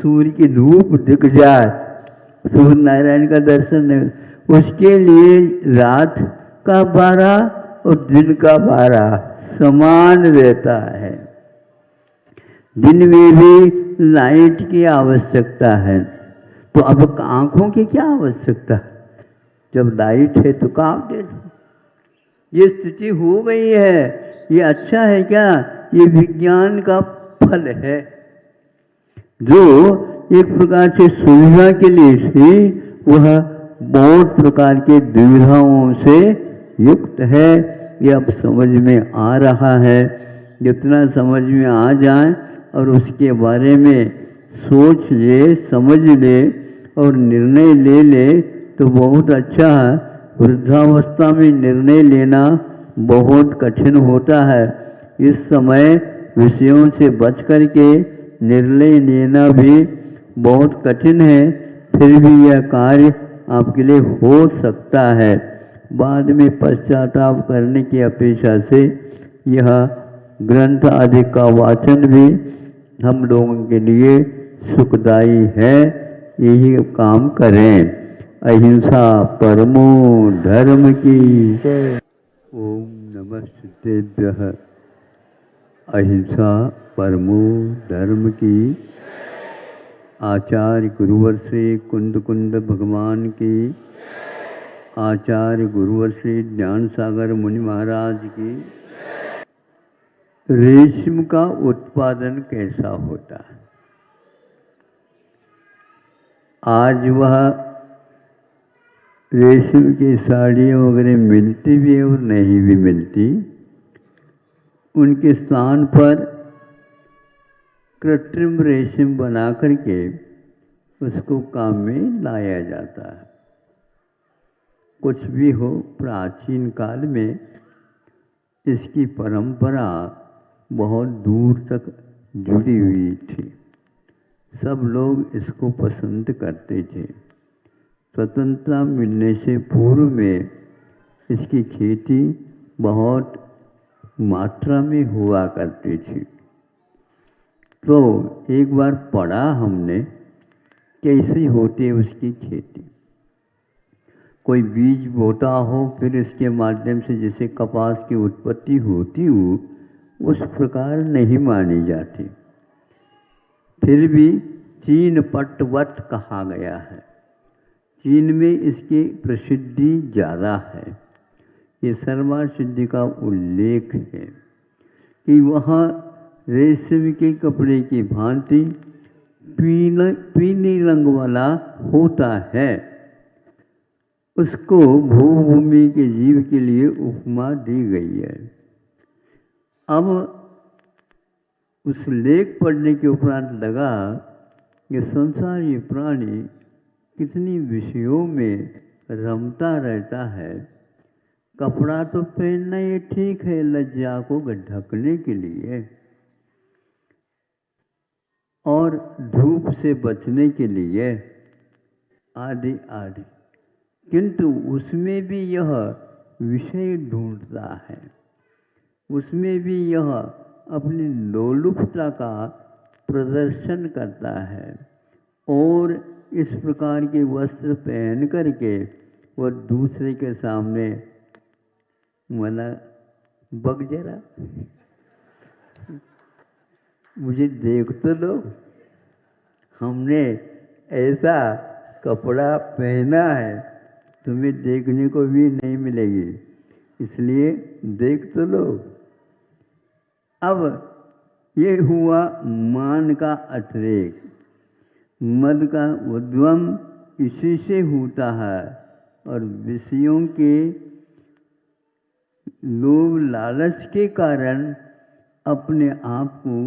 सूर्य की धूप दिख जाए, सूर्य नारायण का दर्शन नहीं, उसके लिए रात का 12 और दिन का 12 समान रहता है। दिन में भी लाइट की आवश्यकता है, तो अब आंखों की क्या आवश्यकता, जब लाइट है तो काम दे दो। ये स्थिति हो गई है, ये अच्छा है क्या? ये विज्ञान का फल है, जो एक प्रकार से सुविधा के लिए थी, वह बहुत प्रकार के दुविधाओं से युक्त है। ये अब समझ में आ रहा है। जितना समझ में आ जाए और उसके बारे में सोच ले, समझ ले और निर्णय ले ले तो बहुत अच्छा है। वृद्धावस्था में निर्णय लेना बहुत कठिन होता है। इस समय विषयों से बच कर के निर्णय लेना भी बहुत कठिन है, फिर भी यह कार्य आपके लिए हो सकता है। बाद में पश्चाताप करने की अपेक्षा से यह ग्रंथ आदि का वाचन भी हम लोगों के लिए सुखदायी है। यही काम करें। अहिंसा परमो धर्म की जय। ओम नमः सिद्धेभ्यः। अहिंसा परमो धर्म की। आचार्य गुरुवर श्री कुंद कुंद भगवान की। आचार्य गुरुवर श्री ज्ञान सागर मुनि महाराज की। रेशम का उत्पादन कैसा होता है? आज वह रेशम की साड़ियाँ वगैरह मिलती भी है और नहीं भी मिलती। उनके स्थान पर कृत्रिम रेशम बना करके उसको काम में लाया जाता है। कुछ भी हो, प्राचीन काल में इसकी परंपरा बहुत दूर तक जुड़ी हुई थी। सब लोग इसको पसंद करते थे। स्वतंत्रता मिलने से पूर्व में इसकी खेती बहुत मात्रा में हुआ करती थी। तो एक बार पढ़ा हमने कैसे होती है उसकी खेती। कोई बीज बोता हो, फिर इसके माध्यम से जैसे कपास की उत्पत्ति होती हो, उस प्रकार नहीं मानी जाती। फिर भी चीन पटवट कहा गया है। चीन में इसकी प्रसिद्धि ज़्यादा है। ये सर्वा सिद्धि का उल्लेख है कि वहाँ रेशम के कपड़े की भांति पीले रंग वाला होता है। उसको भूभूमि के जीव के लिए उपमा दी गई है। अब उस लेख पढ़ने के उपरांत लगा कि संसारी प्राणी कितनी विषयों में रमता रहता है। कपड़ा तो पहनना ये ठीक है लज्जा को ढकने के लिए और धूप से बचने के लिए आदि आदि, किंतु उसमें भी यह विषय ढूंढता है। उसमें भी यह अपनी लोलुपता का प्रदर्शन करता है और इस प्रकार के वस्त्र पहन करके वह दूसरे के सामने मना बग जरा मुझे देख तो लो, हमने ऐसा कपड़ा पहना है तुम्हें देखने को भी नहीं मिलेगी, इसलिए देख तो लो। अब ये हुआ मान का अतिरेक। मद का उद्गम इसी से होता है और विषयों के लोभ लालच के कारण अपने आप को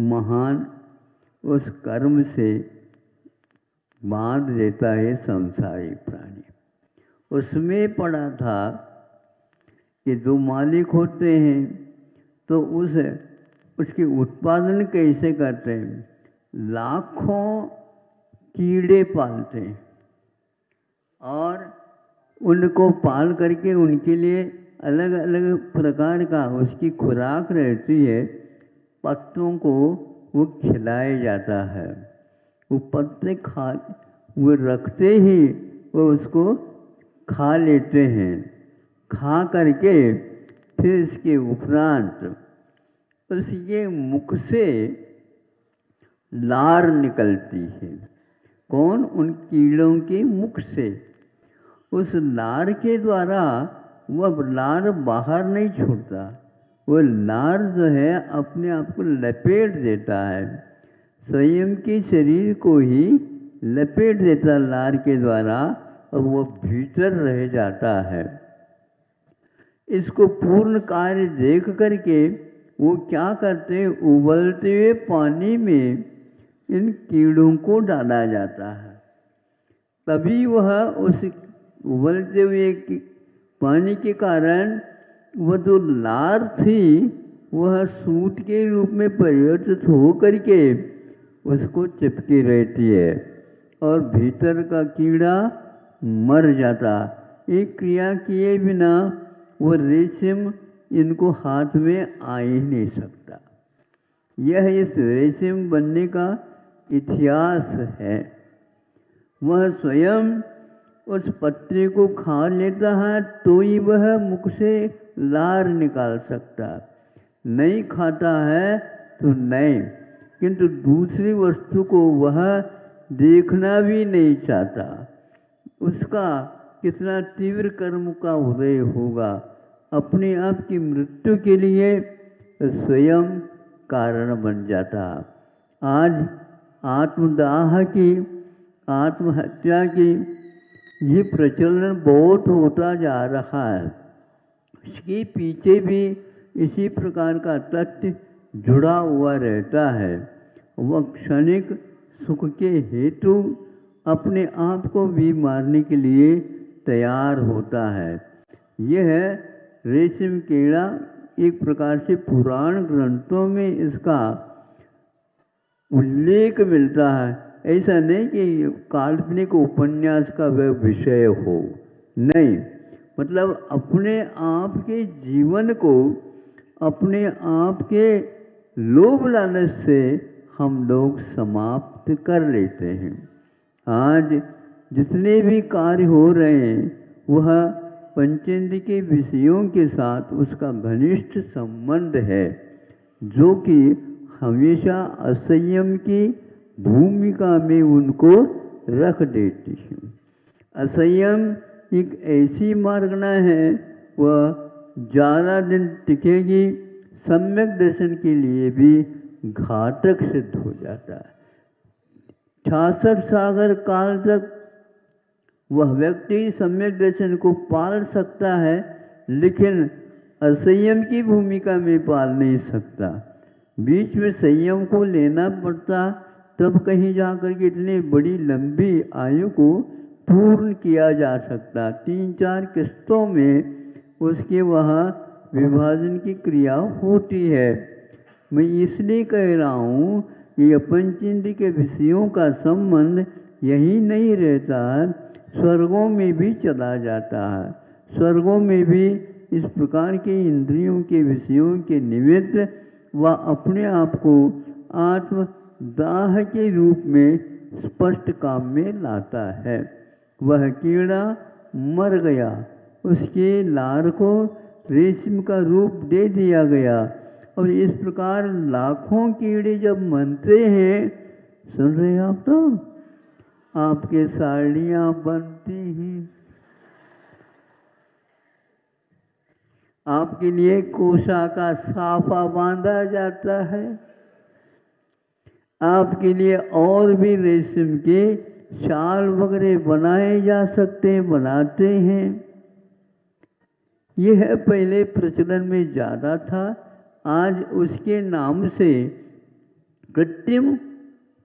महान उस कर्म से बांध देता है संसारिक प्राणी। उसमें पड़ा था कि जो मालिक होते हैं तो उसके उत्पादन कैसे करते हैं, लाखों कीड़े पालते हैं और उनको पाल करके उनके लिए अलग अलग प्रकार का उसकी खुराक रहती है। पत्तों को वो खिलाया जाता है, वो पत्ते वो रखते ही वो उसको खा लेते हैं। खा करके फिर इसके उपरांत उसके मुख से लार निकलती है। कौन? उन कीड़ों के मुख से। उस लार के द्वारा वह लार बाहर नहीं छोड़ता, वो लार जो है अपने आप को लपेट देता है, स्वयं के शरीर को ही लपेट देता लार के द्वारा और वो भीतर रह जाता है। इसको पूर्ण कार्य देख करके वो क्या करते हैं, उबलते हुए पानी में इन कीड़ों को डाला जाता है। तभी वह उस उबलते हुए पानी के कारण वह जो लार थी वह सूत के रूप में परिवर्तित हो करके उसको चिपकी रहती है और भीतर का कीड़ा मर जाता। एक क्रिया किए बिना वो रेशम इनको हाथ में आ ही नहीं सकता। यह इस रेशम बनने का इतिहास है। वह स्वयं उस पत्ते को खा लेता है तो ही वह मुख से लार निकाल सकता, नहीं खाता है तो नहीं। किंतु दूसरी वस्तु को वह देखना भी नहीं चाहता। उसका कितना तीव्र कर्म का उदय होगा, अपने आप की मृत्यु के लिए स्वयं कारण बन जाता। आज आत्मदाह की, आत्महत्या की ये प्रचलन बहुत होता जा रहा है। इसके पीछे भी इसी प्रकार का तथ्य जुड़ा हुआ रहता है। वह क्षणिक सुख के हेतु अपने आप को भी मारने के लिए तैयार होता है। यह रेशम कीड़ा एक प्रकार से पुराण ग्रंथों में इसका उल्लेख मिलता है। ऐसा नहीं कि काल्पनिक उपन्यास का वह विषय हो, नहीं, मतलब अपने आप के जीवन को अपने आप के लोभ लालच से हम लोग समाप्त कर लेते हैं। आज जितने भी कार्य हो रहे हैं वह पंचेंद्र के विषयों के साथ उसका घनिष्ठ संबंध है, जो कि हमेशा असंयम की भूमिका में उनको रख देती है। असंयम एक ऐसी मार्गना है वह ज़्यादा दिन टिकेगी, सम्यक दर्शन के लिए भी घातक सिद्ध हो जाता है। 66 सागर काल तक वह व्यक्ति सम्यक दर्शन को पाल सकता है, लेकिन असंयम की भूमिका में पाल नहीं सकता। बीच में संयम को लेना पड़ता, तब कहीं जाकर के इतनी बड़ी लंबी आयु को पूर्ण किया जा सकता। 3-4 किस्तों में उसके वहाँ विभाजन की क्रिया होती है। मैं इसलिए कह रहा हूँ कि पंचेंद्र के विषयों का संबंध यही नहीं रहता, स्वर्गों में भी चला जाता है। स्वर्गों में भी इस प्रकार के इंद्रियों के विषयों के निमित्त वह अपने आप को आत्मदाह के रूप में स्पष्ट काम में लाता है। वह कीड़ा मर गया, उसके लार को रेशम का रूप दे दिया गया और इस प्रकार लाखों कीड़े जब मनते हैं सुन रहे हैं आप? तो आपके साड़ियाँ बनती हैं, आपके लिए कोसा का साफा बांधा जाता है, आपके लिए और भी रेशम के शाल वगैरह बनाए जा सकते हैं, बनाते हैं। यह है पहले प्रचलन में ज़्यादा था, आज उसके नाम से कृत्रिम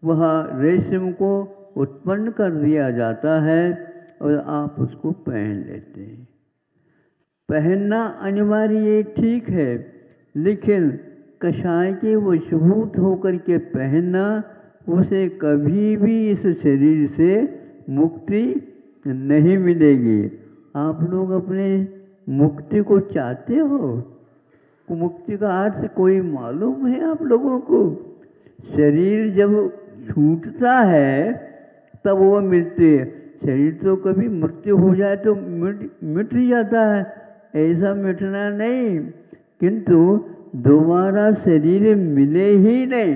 वह रेशम को उत्पन्न कर दिया जाता है और आप उसको पहन लेते हैं। पहनना अनिवार्य ठीक है, लेकिन कषाय के वशीभूत होकर के पहनना, उसे कभी भी इस शरीर से मुक्ति नहीं मिलेगी। आप लोग अपने मुक्ति को चाहते हो? मुक्ति का अर्थ कोई मालूम है आप लोगों को? शरीर जब छूटता है तब वो मिलती है। शरीर तो कभी मृत्यु हो जाए तो मिट ही जाता है, ऐसा मिटना नहीं, किंतु दोबारा शरीर मिले ही नहीं।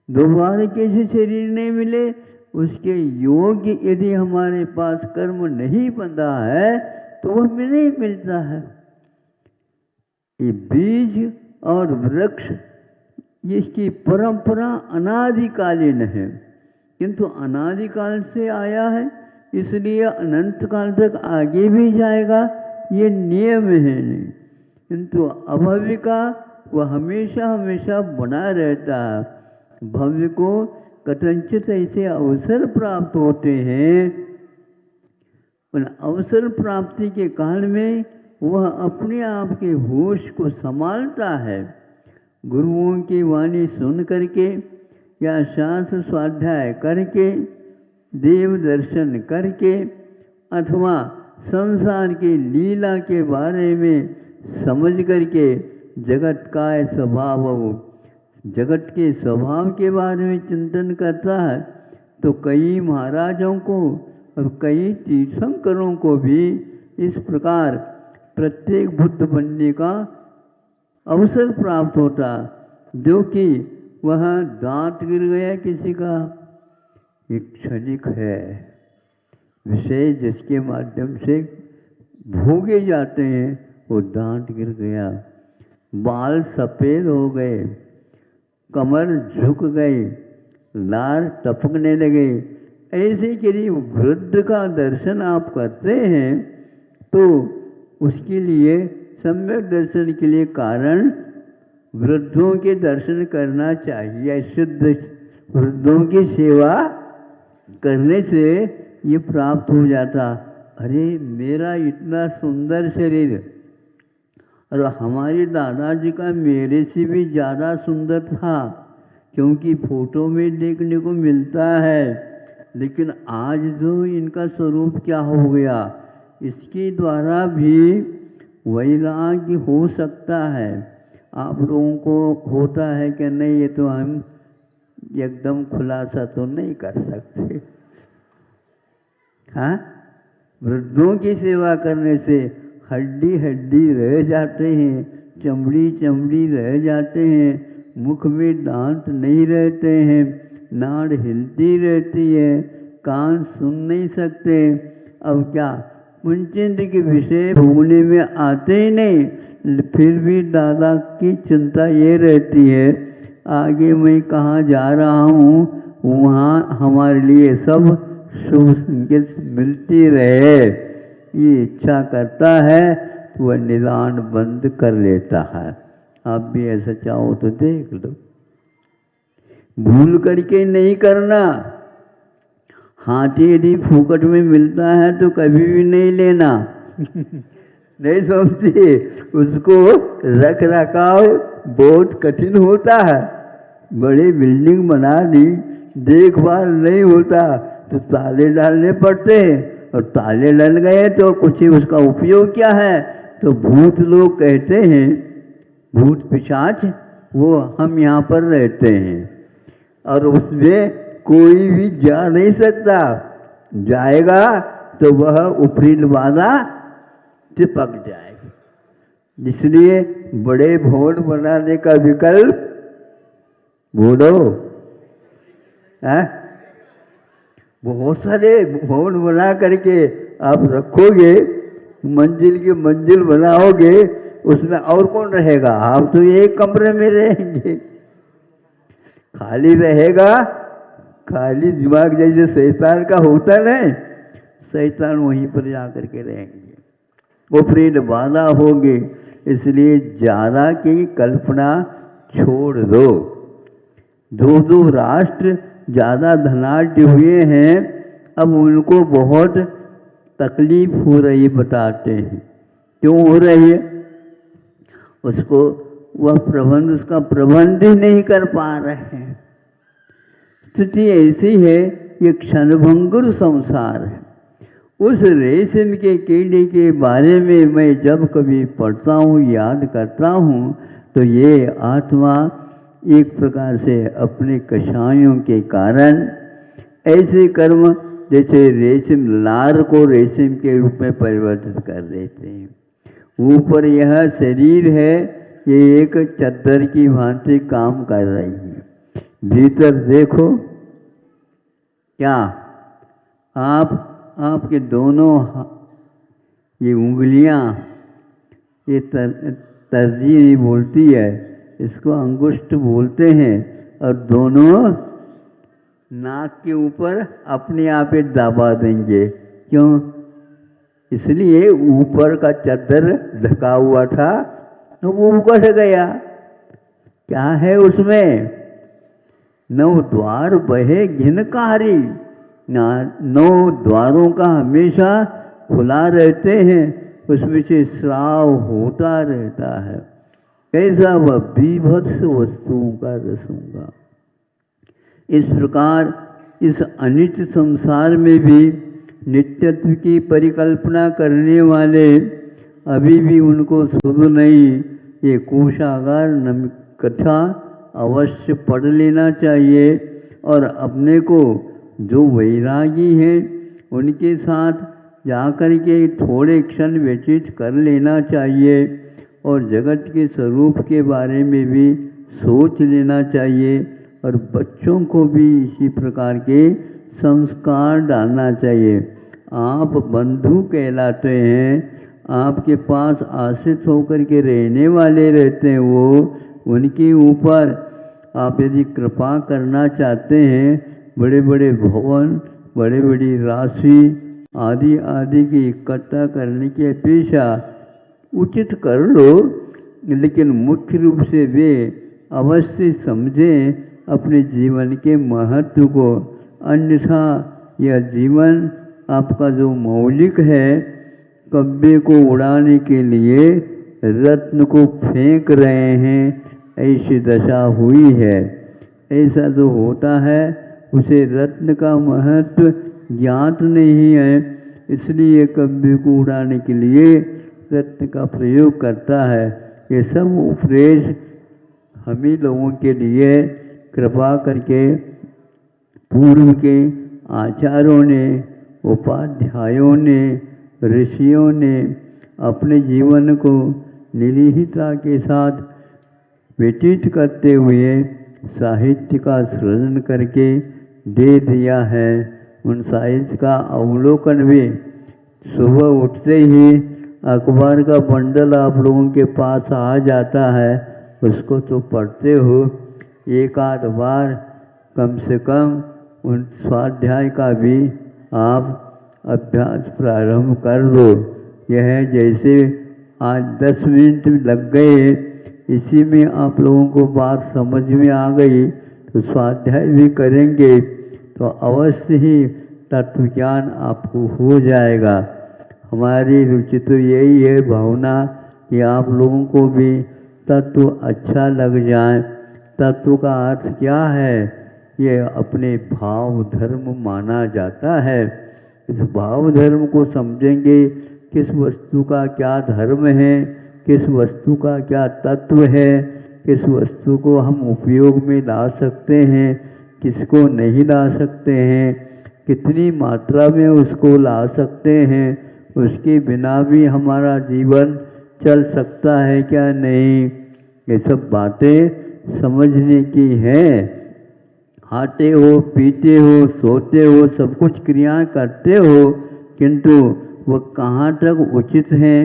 दोबारा कैसे शरीर नहीं मिले? उसके योग्य यदि हमारे पास कर्म नहीं बंधा है तो वह नहीं मिलता है। ये बीज और वृक्ष इसकी परंपरा अनादिकालीन है, किंतु अनादिकाल से आया है, इसलिए अनंत काल तक आगे भी जाएगा, ये नियम है नहीं। किंतु अभव्य का वह हमेशा हमेशा बना रहता है। भव्य को कथनचित ऐसे अवसर प्राप्त होते हैं, उन अवसर प्राप्ति के काल में वह अपने आप के होश को संभालता है। गुरुओं की वाणी सुन करके या शास्त्र स्वाध्याय करके, देव दर्शन करके, अथवा संसार की लीला के बारे में समझ करके जगत का स्वभाव, जगत के स्वभाव के बारे में चिंतन करता है, तो कई महाराजों को और कई तीर्थंकरों को भी इस प्रकार प्रत्येक बुद्ध बनने का अवसर प्राप्त होता, जो कि वह दांत गिर गया किसी का, एक क्षणिक है विषय जिसके माध्यम से भोगे जाते हैं, वो दांत गिर गया, बाल सफ़ेद हो गए, कमर झुक गई, लार टपकने लगे। ऐसे यदि वृद्ध का दर्शन आप करते हैं तो उसके लिए सम्यक दर्शन के लिए कारण वृद्धों के दर्शन करना चाहिए। शुद्ध वृद्धों की सेवा करने से ये प्राप्त हो जाता। अरे मेरा इतना सुंदर शरीर, और हमारे दादाजी का मेरे से भी ज़्यादा सुंदर था, क्योंकि फोटो में देखने को मिलता है, लेकिन आज जो इनका स्वरूप क्या हो गया, इसके द्वारा भी वैराग्य हो सकता है। आप लोगों को होता है कि नहीं, ये तो हम एकदम खुलासा तो नहीं कर सकते। हाँ, वृद्धों की सेवा करने से हड्डी हड्डी रह जाते हैं, चमड़ी चमड़ी रह जाते हैं, मुख में दांत नहीं रहते हैं, नाड़ हिलती रहती है, कान सुन नहीं सकते। अब क्या पुंचेंद्र के विषय भोगने में आते ही नहीं, फिर भी दादा की चिंता ये रहती है आगे मैं कहाँ जा रहा हूँ, वहाँ हमारे लिए सब शुभ संकेत मिलती रहे, ये इच्छा करता है, वह निदान बंद कर लेता है। आप भी ऐसा चाहो तो देख लो, भूल करके नहीं करना। हाथी यदि फूकट में मिलता है तो कभी भी नहीं लेना। नहीं समझते, उसको रख रखाव बहुत कठिन होता है। बड़ी बिल्डिंग बना दी, देखभाल नहीं होता तो ताले डालने पड़ते हैं, और ताले डल गए तो कुछ ही उसका उपयोग क्या है। तो भूत लोग कहते हैं, भूत पिशाच, वो हम यहाँ पर रहते हैं और उसमें कोई भी जा नहीं सकता, जाएगा तो वह ऊपरी बाधा चिपक जाएगी। इसलिए बड़े भवन बनाने का विकल्प बोलो, हैं? बहुत सारे भवन बना करके आप रखोगे, मंजिल की मंजिल बनाओगे, उसमें और कौन रहेगा? आप तो एक कमरे में रहेंगे, खाली रहेगा, खाली दिमाग जैसे शैतान का होता नहीं, शैतान वहीं पर जा कर के रहेंगे, वो प्रेत बाधा होंगे। इसलिए ज़्यादा की कल्पना छोड़ दो। दो दो राष्ट्र ज़्यादा धनाढ्य हुए हैं, अब उनको बहुत तकलीफ हो रही बताते हैं। क्यों हो रही है? उसको वह प्रबंध, उसका प्रबंध ही नहीं कर पा रहे हैं। स्थिति ऐसी है, ये क्षणभंगुर संसार है। उस रेशम के कीड़े के बारे में मैं जब कभी पढ़ता हूँ, याद करता हूँ, तो ये आत्मा एक प्रकार से अपने कषायों के कारण ऐसे कर्म, जैसे रेशम लार को रेशम के रूप में परिवर्तित कर देते हैं। ऊपर यह शरीर है, ये एक चद्दर की भांति काम कर रही है। भीतर देखो क्या आपके दोनों ये उंगलियां, ये तर्जीह बोलती है, इसको अंगुष्ठ बोलते हैं, और दोनों नाक के ऊपर अपने आप ही दबा देंगे। क्यों? इसलिए ऊपर का चद्दर ढका हुआ था तो वो उकड़ गया। क्या है उसमें? 9 द्वार बहे घिनकारी, 9 द्वारों का हमेशा खुला रहते हैं, उसमें से श्राव होता रहता है। कैसा वह बीभत्स वस्तुओं का रसूंगा। इस प्रकार इस अनित्य संसार में भी नित्यत्व की परिकल्पना करने वाले अभी भी उनको सुध नहीं। ये कोशागार कथा अवश्य पढ़ लेना चाहिए और अपने को जो वैरागी हैं उनके साथ जाकर के थोड़े क्षण व्यतीत कर लेना चाहिए और जगत के स्वरूप के बारे में भी सोच लेना चाहिए और बच्चों को भी इसी प्रकार के संस्कार डालना चाहिए। आप बंधु कहलाते हैं, आपके पास आश्रित होकर के रहने वाले रहते हैं, वो उनके ऊपर आप यदि कृपा करना चाहते हैं, बड़े बड़े भवन, बड़े बड़ी राशि आदि आदि की इकट्ठा करने की अपेक्षा उचित कर लो, लेकिन मुख्य रूप से वे अवश्य समझें अपने जीवन के महत्व को। अन्यथा यह जीवन आपका जो मौलिक है, कब्बे को उड़ाने के लिए रत्न को फेंक रहे हैं, ऐसी दशा हुई है। ऐसा जो होता है उसे रत्न का महत्व ज्ञात नहीं है, इसलिए कब्बे को उड़ाने के लिए रत्न का प्रयोग करता है। ये सब उपदेश हम ही लोगों के लिए कृपा करके पूर्व के आचार्यों ने, उपाध्यायों ने, ऋषियों ने अपने जीवन को निरीहता के साथ व्यतीत करते हुए साहित्य का सृजन करके दे दिया है। उन साहित्य का अवलोकन भी सुबह उठते ही अखबार का बंडल आप लोगों के पास आ जाता है, उसको तो पढ़ते हो, एक आध बार कम से कम उन स्वाध्याय का भी आप अभ्यास प्रारंभ कर दो। यह जैसे आज 10 मिनट लग गए, इसी में आप लोगों को बात समझ में आ गई, तो स्वाध्याय भी करेंगे तो अवश्य ही तत्व ज्ञान आपको हो जाएगा। हमारी रुचि तो यही है, भावना कि आप लोगों को भी तत्व अच्छा लग जाए। तत्व का अर्थ क्या है? ये अपने भाव धर्म माना जाता है। इस भाव धर्म को समझेंगे, किस वस्तु का क्या धर्म है, किस वस्तु का क्या तत्व है, किस वस्तु को हम उपयोग में ला सकते हैं, किसको नहीं ला सकते हैं, कितनी मात्रा में उसको ला सकते हैं, उसके बिना भी हमारा जीवन चल सकता है क्या नहीं, ये सब बातें समझने की हैं। खाते हो, पीते हो, सोते हो, सब कुछ क्रियाएं करते हो, किंतु वह कहाँ तक उचित है,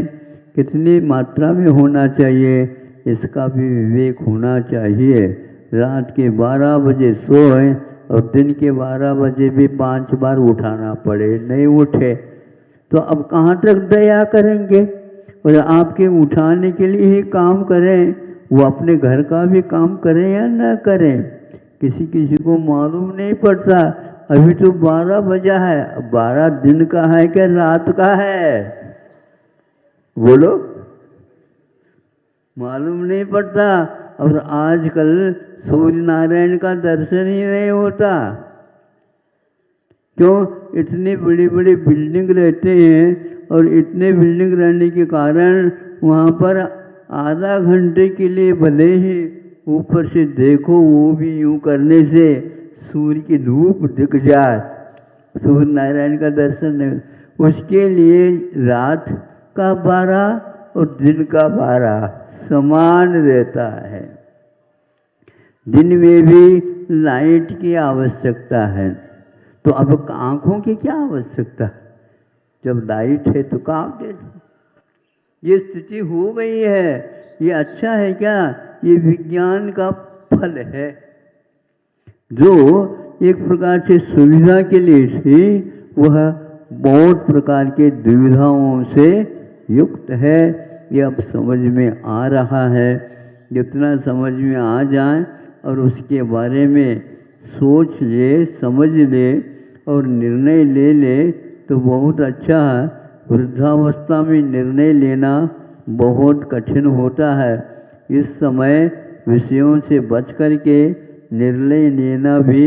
कितनी मात्रा में होना चाहिए, इसका भी विवेक होना चाहिए। रात के 12 बजे सोए और दिन के 12 बजे भी 5 बार उठाना पड़े, नहीं उठे तो अब कहाँ तक दया करेंगे। और आपके उठाने के लिए ही काम करें, वो अपने घर का भी काम करें या न करें, किसी किसी को मालूम नहीं पड़ता। अभी तो 12 बजा है, 12 दिन का है क्या रात का है, बोलो, मालूम नहीं पड़ता। और आजकल सूर्य नारायण का दर्शन ही नहीं होता। क्यों? इतनी बड़ी बड़ी बिल्डिंग रहते हैं और इतने बिल्डिंग रहने के कारण वहाँ पर आधा घंटे के लिए भले ही ऊपर से देखो, वो भी यूं करने से सूर्य की धूप दिख जाए, सूर्य नारायण का दर्शन नहीं, उसके लिए रात का 12 और दिन का 12 समान रहता है। दिन में भी लाइट की आवश्यकता है, तो अब आँखों की क्या आवश्यकता, जब लाइट है तो काम दे दो। ये स्थिति हो गई है, ये अच्छा है क्या? ये विज्ञान का फल है, जो एक प्रकार से सुविधा के लिए थी, वह बहुत प्रकार के दुविधाओं से युक्त है। ये अब समझ में आ रहा है। जितना समझ में आ जाए और उसके बारे में सोच ले, समझ ले और निर्णय ले ले तो बहुत अच्छा है। वृद्धावस्था में निर्णय लेना बहुत कठिन होता है। इस समय विषयों से बच कर के निर्णय लेना भी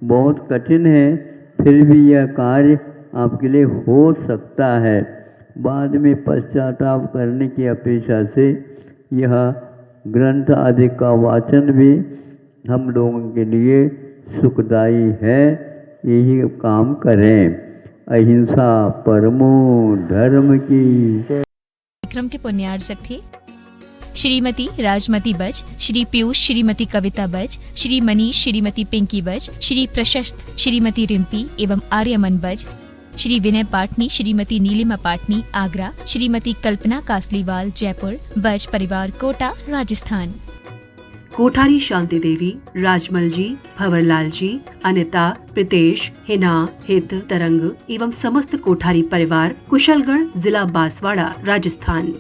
बहुत कठिन है, फिर भी यह कार्य आपके लिए हो सकता है। बाद में पश्चाताप करने की अपेक्षा से यह ग्रंथ आदि का वाचन भी हम लोगों के लिए सुखदायी है। यही काम करें। अहिंसा परमो धर्म की। कार्यक्रम के पुण्यार्चक थे श्रीमती राजमती बज, श्री पीयूष श्रीमती कविता बज, श्री मनीष श्रीमती पिंकी बज, श्री प्रशस्त श्रीमती रिम्पी एवं आर्यमन बज, श्री विनय पाटनी श्रीमती नीलिमा पाटनी आगरा, श्रीमती कल्पना कासलीवाल जयपुर, बज परिवार कोटा राजस्थान। कोठारी शांति देवी, राजमल जी, भंवरलाल जी, अनिता, प्रीतेश, हिना, हित, तरंग एवं समस्त कोठारी परिवार, कुशलगढ़, जिला बांसवाड़ा, राजस्थान।